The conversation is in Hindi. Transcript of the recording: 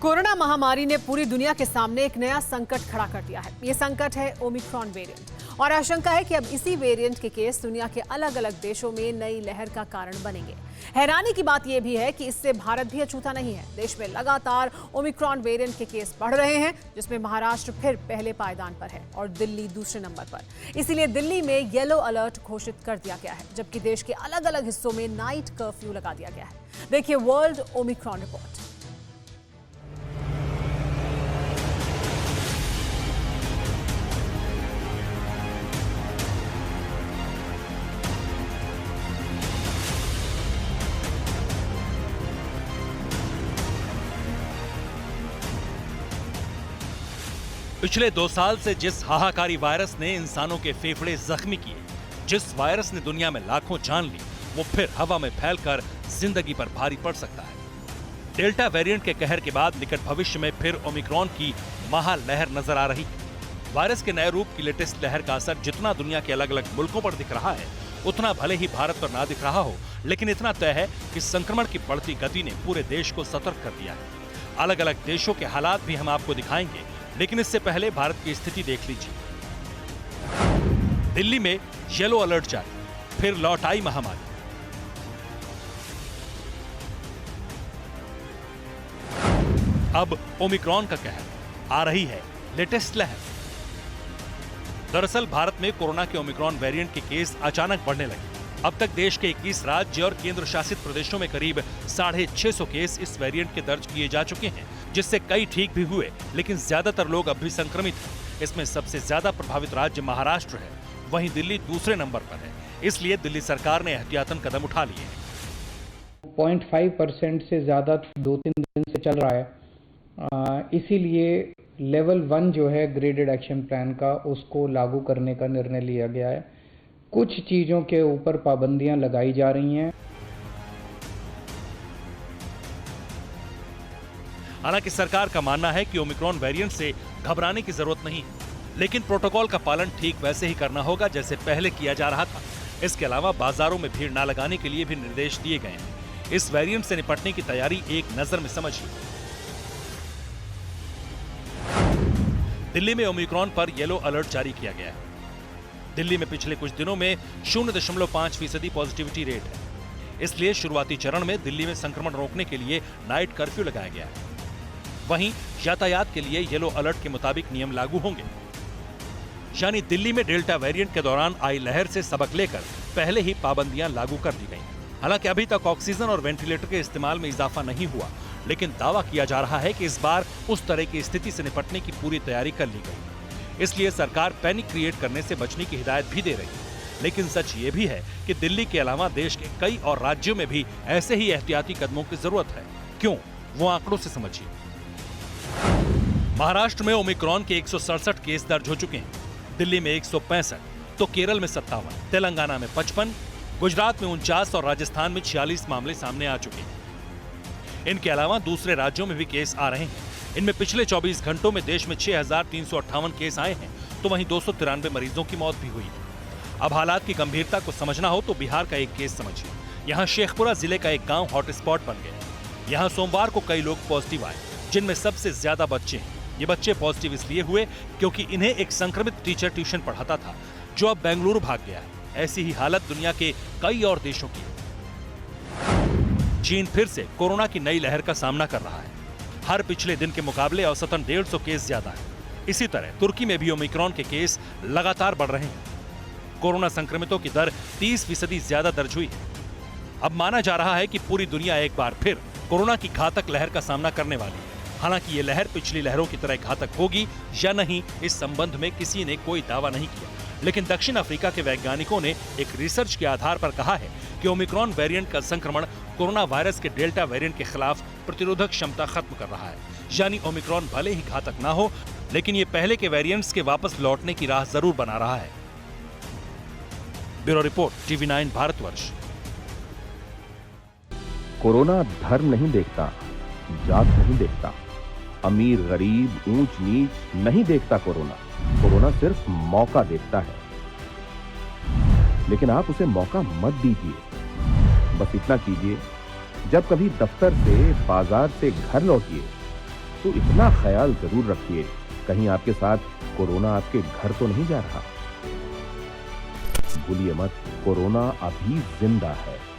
कोरोना महामारी ने पूरी दुनिया के सामने एक नया संकट खड़ा कर दिया है। ये संकट है ओमिक्रॉन वेरिएंट और आशंका है कि अब इसी वेरिएंट के केस दुनिया के अलग अलग देशों में नई लहर का कारण बनेंगे। हैरानी की बात यह भी है कि इससे भारत भी अछूता नहीं है। देश में लगातार ओमिक्रॉन वेरिएंट के केस बढ़ रहे हैं, जिसमें महाराष्ट्र फिर पहले पायदान पर है और दिल्ली दूसरे नंबर पर। इसीलिए दिल्ली में येलो अलर्ट घोषित कर दिया गया है, जबकि देश के अलग अलग हिस्सों में नाइट कर्फ्यू लगा दिया गया है। देखिए वर्ल्ड ओमिक्रॉन रिपोर्ट। पिछले 2 साल से जिस हाहाकारी वायरस ने इंसानों के फेफड़े जख्मी किए, जिस वायरस ने दुनिया में लाखों जान ली, वो फिर हवा में फैलकर जिंदगी पर भारी पड़ सकता है। डेल्टा वेरिएंट के कहर के बाद निकट भविष्य में फिर ओमिक्रॉन की महालहर नजर आ रही है। वायरस के नए रूप की लेटेस्ट लहर का असर जितना दुनिया के अलग अलग मुल्कों पर दिख रहा है, उतना भले ही भारत पर ना दिख रहा हो, लेकिन इतना तय है कि संक्रमण की बढ़ती गति ने पूरे देश को सतर्क कर दिया है। अलग अलग देशों के हालात भी हम आपको दिखाएंगे, लेकिन इससे पहले भारत की स्थिति देख लीजिए। दिल्ली में येलो अलर्ट जारी, फिर लौट आई महामारी। अब ओमिक्रॉन का कहर, आ रही है लेटेस्ट लहर। दरअसल भारत में कोरोना के ओमिक्रॉन वेरिएंट के केस अचानक बढ़ने लगे। अब तक देश के 21 राज्य और केंद्र शासित प्रदेशों में करीब 650 केस इस वेरिएंट के दर्ज किए जा चुके हैं, जिससे कई ठीक भी हुए, लेकिन ज्यादातर लोग अब भी संक्रमित हैं। इसमें सबसे ज्यादा प्रभावित राज्य महाराष्ट्र है, वहीं दिल्ली दूसरे नंबर पर है। इसलिए दिल्ली सरकार ने एहतियातन कदम उठा लिए हैं। 0.5% से ज्यादा 2-3 दिन से चल रहा है, इसीलिए लेवल 1 जो है ग्रेडेड एक्शन प्लान का, उसको लागू करने का निर्णय लिया गया है। कुछ चीजों के ऊपर पाबंदियां लगाई जा रही हैं। हालांकि सरकार का मानना है कि ओमिक्रॉन वेरिएंट से घबराने की जरूरत नहीं है, लेकिन प्रोटोकॉल का पालन ठीक वैसे ही करना होगा जैसे पहले किया जा रहा था। इसके अलावा बाजारों में भीड़ न लगाने के लिए भी निर्देश दिए गए हैं। इस वेरिएंट से निपटने की तैयारी एक नजर में समझिए। दिल्ली में ओमिक्रॉन पर येलो अलर्ट जारी किया गया है। दिल्ली में पिछले कुछ दिनों में 0.5% पॉजिटिविटी रेट है। इसलिए शुरुआती चरण में दिल्ली में संक्रमण रोकने के लिए नाइट कर्फ्यू लगाया गया है। वहीं यातायात के लिए येलो अलर्ट के मुताबिक नियम लागू होंगे। यानी दिल्ली में डेल्टा वेरिएंट के दौरान आई लहर से सबक लेकर पहले ही पाबंदियां लागू कर दी गई। हालांकि अभी तक ऑक्सीजन और वेंटिलेटर के इस्तेमाल में इजाफा नहीं हुआ, लेकिन दावा किया जा रहा है कि इस बार उस तरह की स्थिति से निपटने की पूरी तैयारी कर ली गई। इसलिए सरकार पैनिक क्रिएट करने से बचने की हिदायत भी दे रही है। लेकिन सच ये भी है कि दिल्ली के अलावा देश के कई और राज्यों में भी ऐसे ही एहतियाती कदमों की जरूरत है। क्यों, वो आंकड़ों से समझिए। महाराष्ट्र में ओमिक्रॉन के 167 केस दर्ज हो चुके हैं, दिल्ली में 165, तो केरल में 57, तेलंगाना में 55, गुजरात में 49 और राजस्थान में 46 मामले सामने आ चुके हैं। इनके अलावा दूसरे राज्यों में भी केस आ रहे हैं। इनमें पिछले 24 घंटों में देश में 6,358 केस आए हैं, तो वहीं 293 मरीजों की मौत भी हुई है। अब हालात की गंभीरता को समझना हो तो बिहार का एक केस समझिए। यहाँ शेखपुरा जिले का एक गांव हॉटस्पॉट बन गया। यहाँ सोमवार को कई लोग पॉजिटिव आए, जिनमें सबसे ज्यादा बच्चे हैं। ये बच्चे पॉजिटिव इसलिए हुए क्योंकि इन्हें एक संक्रमित टीचर ट्यूशन पढ़ाता था, जो अब बेंगलुरु भाग गया है। ऐसी ही हालत दुनिया के कई और देशों की है। चीन फिर से कोरोना की नई लहर का सामना कर रहा है। हर पिछले दिन के मुकाबले औसतन 150 केस ज्यादा है। इसी तरह तुर्की में भी ओमिक्रॉन के केस लगातार बढ़ रहे हैं। कोरोना संक्रमितों की दर 30% ज्यादा दर्ज हुई है। अब माना जा रहा है कि पूरी दुनिया एक बार फिर कोरोना की घातक लहर का सामना करने वाली है। हालांकि ये लहर पिछली लहरों की तरह घातक होगी या नहीं, इस संबंध में किसी ने कोई दावा नहीं किया। लेकिन दक्षिण अफ्रीका के वैज्ञानिकों ने एक रिसर्च के आधार पर कहा है कि ओमिक्रॉन वेरिएंट का संक्रमण कोरोना वायरस के डेल्टा वेरिएंट के खिलाफ प्रतिरोधक क्षमता खत्म कर रहा है। यानी ओमिक्रॉन भले ही घातक ना हो, लेकिन ये पहले के वेरिएंट्स के वापस लौटने की राह जरूर बना रहा है। Bureau report, TV9 Bharatvarsh. Corona धर्म नहीं देखता, जात नहीं देखता, अमीर गरीब ऊंच नीच नहीं देखता। कोरोना सिर्फ मौका देखता है, लेकिन आप उसे मौका मत दीजिए। बस इतना कीजिए, जब कभी दफ्तर से, बाजार से घर लौटिए, तो इतना ख्याल जरूर रखिए, कहीं आपके साथ कोरोना आपके घर तो नहीं जा रहा। भूलिए मत, कोरोना अभी जिंदा है।